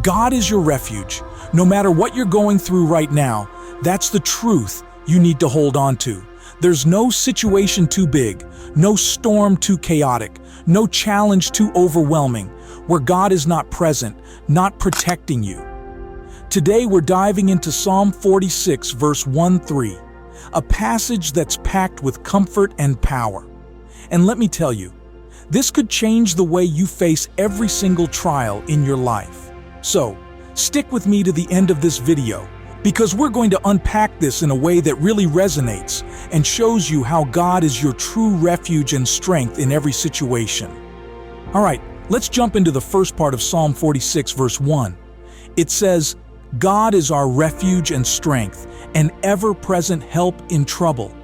God is your refuge. No matter what you're going through right now, that's the truth you need to hold on to. There's no situation too big, no storm too chaotic, no challenge too overwhelming, where God is not present, not protecting you. Today we're diving into Psalm 46, verse 1-3, a passage that's packed with comfort and power. And let me tell you, this could change the way you face every single trial in your life. So, stick with me to the end of this video, because we're going to unpack this in a way that really resonates and shows you how God is your true refuge and strength in every situation. All right, let's jump into the first part of Psalm 46, verse 1. It says, God is our refuge and strength, an ever-present help in trouble.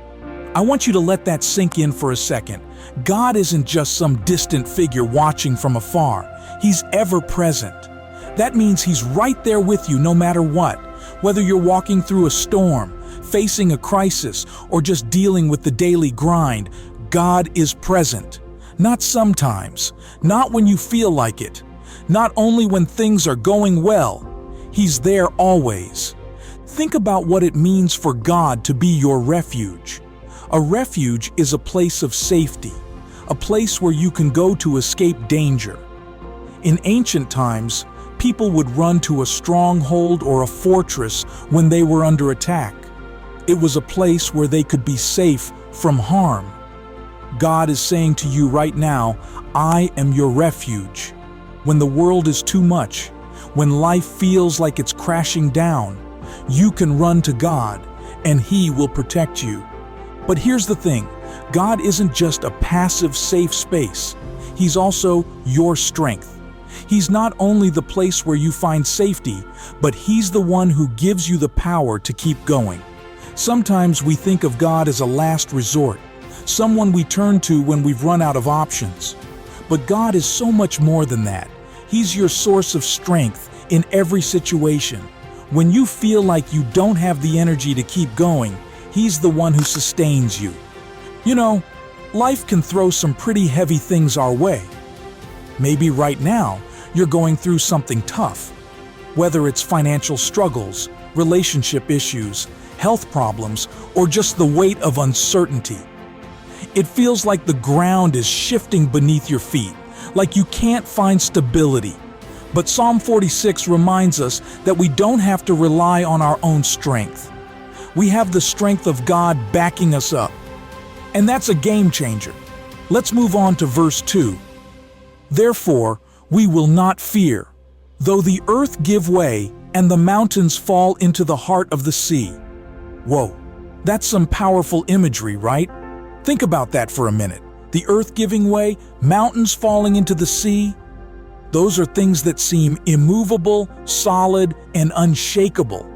I want you to let that sink in for a second. God isn't just some distant figure watching from afar. He's ever-present. That means He's right there with you no matter what. Whether you're walking through a storm, facing a crisis, or just dealing with the daily grind, God is present. Not sometimes, not when you feel like it, not only when things are going well. He's there always. Think about what it means for God to be your refuge. A refuge is a place of safety, a place where you can go to escape danger. In ancient times, people would run to a stronghold or a fortress when they were under attack. It was a place where they could be safe from harm. God is saying to you right now, I am your refuge. When the world is too much, when life feels like it's crashing down, you can run to God and He will protect you. But here's the thing, God isn't just a passive, safe space. He's also your strength. He's not only the place where you find safety, but He's the one who gives you the power to keep going. Sometimes we think of God as a last resort, someone we turn to when we've run out of options. But God is so much more than that. He's your source of strength in every situation. When you feel like you don't have the energy to keep going, He's the one who sustains you. You know, life can throw some pretty heavy things our way. Maybe right now, you're going through something tough. Whether it's financial struggles, relationship issues, health problems, or just the weight of uncertainty. It feels like the ground is shifting beneath your feet, like you can't find stability. But Psalm 46 reminds us that we don't have to rely on our own strength. We have the strength of God backing us up. And that's a game changer. Let's move on to verse 2. Therefore, we will not fear, though the earth give way and the mountains fall into the heart of the sea. Whoa, that's some powerful imagery, right? Think about that for a minute. The earth giving way, mountains falling into the sea. Those are things that seem immovable, solid, and unshakable.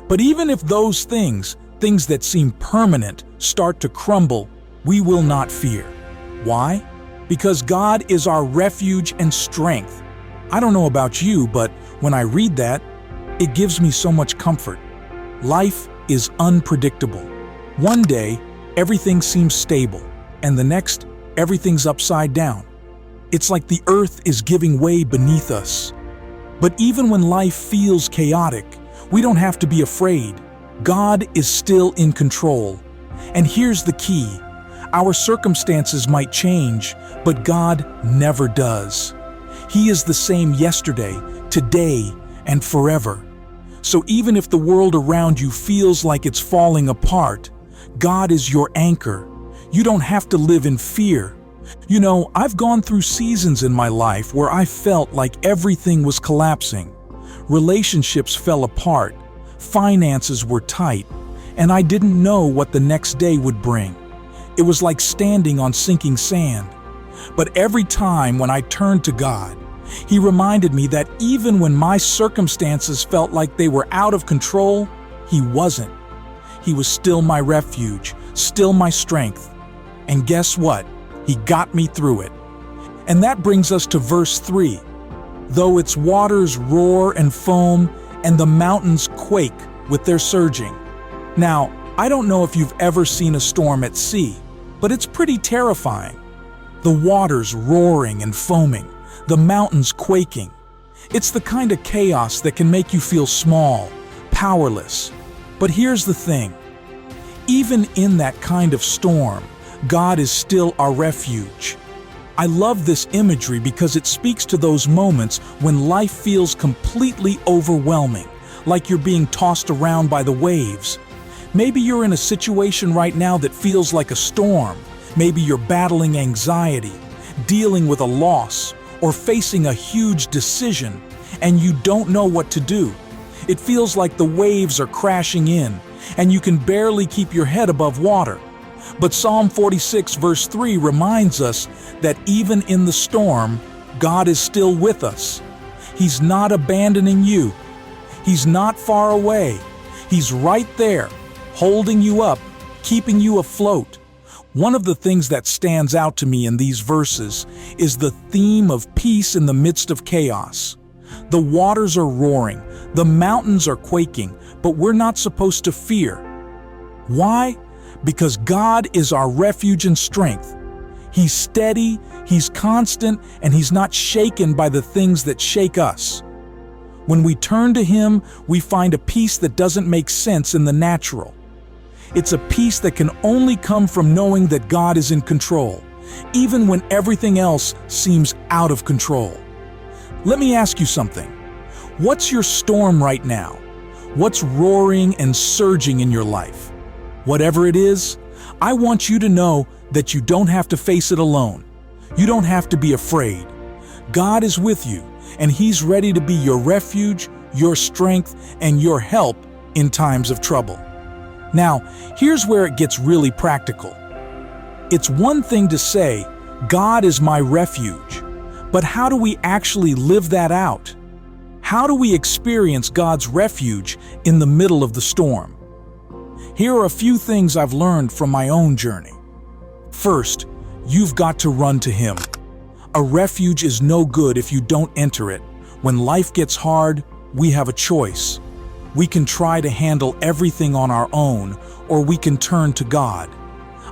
But even if those things that seem permanent, start to crumble, we will not fear. Why? Because God is our refuge and strength. I don't know about you, but when I read that, it gives me so much comfort. Life is unpredictable. One day, everything seems stable, and the next, everything's upside down. It's like the earth is giving way beneath us. But even when life feels chaotic, we don't have to be afraid. God is still in control. And here's the key. Our circumstances might change, but God never does. He is the same yesterday, today, and forever. So even if the world around you feels like it's falling apart, God is your anchor. You don't have to live in fear. You know, I've gone through seasons in my life where I felt like everything was collapsing. Relationships fell apart, finances were tight, and I didn't know what the next day would bring. It was like standing on sinking sand. But every time when I turned to God, He reminded me that even when my circumstances felt like they were out of control, He wasn't. He was still my refuge, still my strength. And guess what? He got me through it. And that brings us to verse 3. Though its waters roar and foam, and the mountains quake with their surging. Now, I don't know if you've ever seen a storm at sea, but it's pretty terrifying. The waters roaring and foaming, the mountains quaking. It's the kind of chaos that can make you feel small, powerless. But here's the thing. Even in that kind of storm, God is still our refuge. I love this imagery because it speaks to those moments when life feels completely overwhelming, like you're being tossed around by the waves. Maybe you're in a situation right now that feels like a storm. Maybe you're battling anxiety, dealing with a loss, or facing a huge decision, and you don't know what to do. It feels like the waves are crashing in, and you can barely keep your head above water. But Psalm 46 verse 3 reminds us that even in the storm, God is still with us. He's not abandoning you. He's not far away. He's right there, holding you up, keeping you afloat. One of the things that stands out to me in these verses is the theme of peace in the midst of chaos. The waters are roaring, the mountains are quaking, but we're not supposed to fear. Why? Because God is our refuge and strength. He's steady, He's constant, and He's not shaken by the things that shake us. When we turn to Him, we find a peace that doesn't make sense in the natural. It's a peace that can only come from knowing that God is in control, even when everything else seems out of control. Let me ask you something. What's your storm right now? What's roaring and surging in your life? Whatever it is, I want you to know that you don't have to face it alone. You don't have to be afraid. God is with you, and He's ready to be your refuge, your strength, and your help in times of trouble. Now, here's where it gets really practical. It's one thing to say, God is my refuge, but how do we actually live that out? How do we experience God's refuge in the middle of the storm? Here are a few things I've learned from my own journey. First, you've got to run to Him. A refuge is no good if you don't enter it. When life gets hard, we have a choice. We can try to handle everything on our own, or we can turn to God.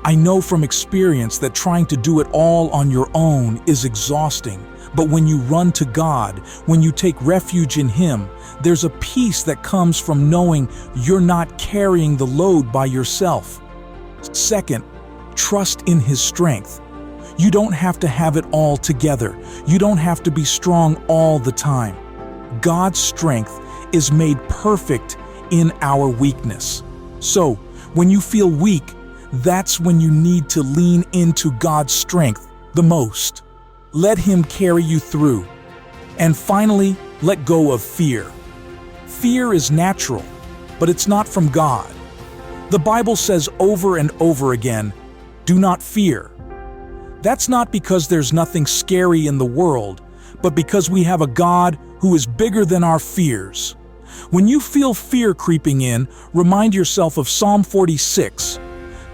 I know from experience that trying to do it all on your own is exhausting, but when you run to God, when you take refuge in Him, there's a peace that comes from knowing you're not carrying the load by yourself. Second, trust in His strength. You don't have to have it all together. You don't have to be strong all the time. God's strength is made perfect in our weakness. So, when you feel weak, that's when you need to lean into God's strength the most. Let Him carry you through. And finally, let go of fear. Fear is natural, but it's not from God. The Bible says over and over again, do not fear. That's not because there's nothing scary in the world, but because we have a God who is bigger than our fears. When you feel fear creeping in, remind yourself of Psalm 46.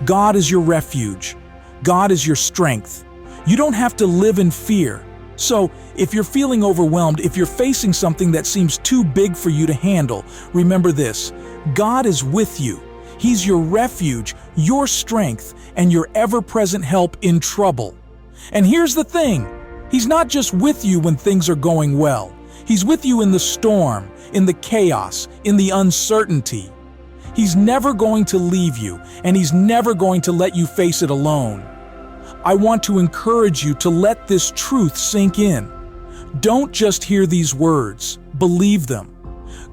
God is your refuge. God is your strength. You don't have to live in fear. So, if you're feeling overwhelmed, if you're facing something that seems too big for you to handle, remember this: God is with you. He's your refuge, your strength, and your ever-present help in trouble. And here's the thing: He's not just with you when things are going well. He's with you in the storm, in the chaos, in the uncertainty. He's never going to leave you, and He's never going to let you face it alone. I want to encourage you to let this truth sink in. Don't just hear these words, believe them.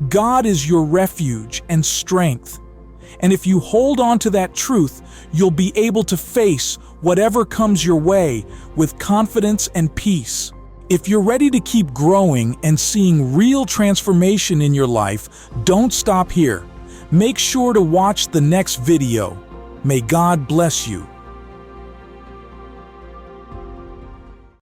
God is your refuge and strength. And if you hold on to that truth, you'll be able to face whatever comes your way with confidence and peace. If you're ready to keep growing and seeing real transformation in your life, don't stop here. Make sure to watch the next video. May God bless you.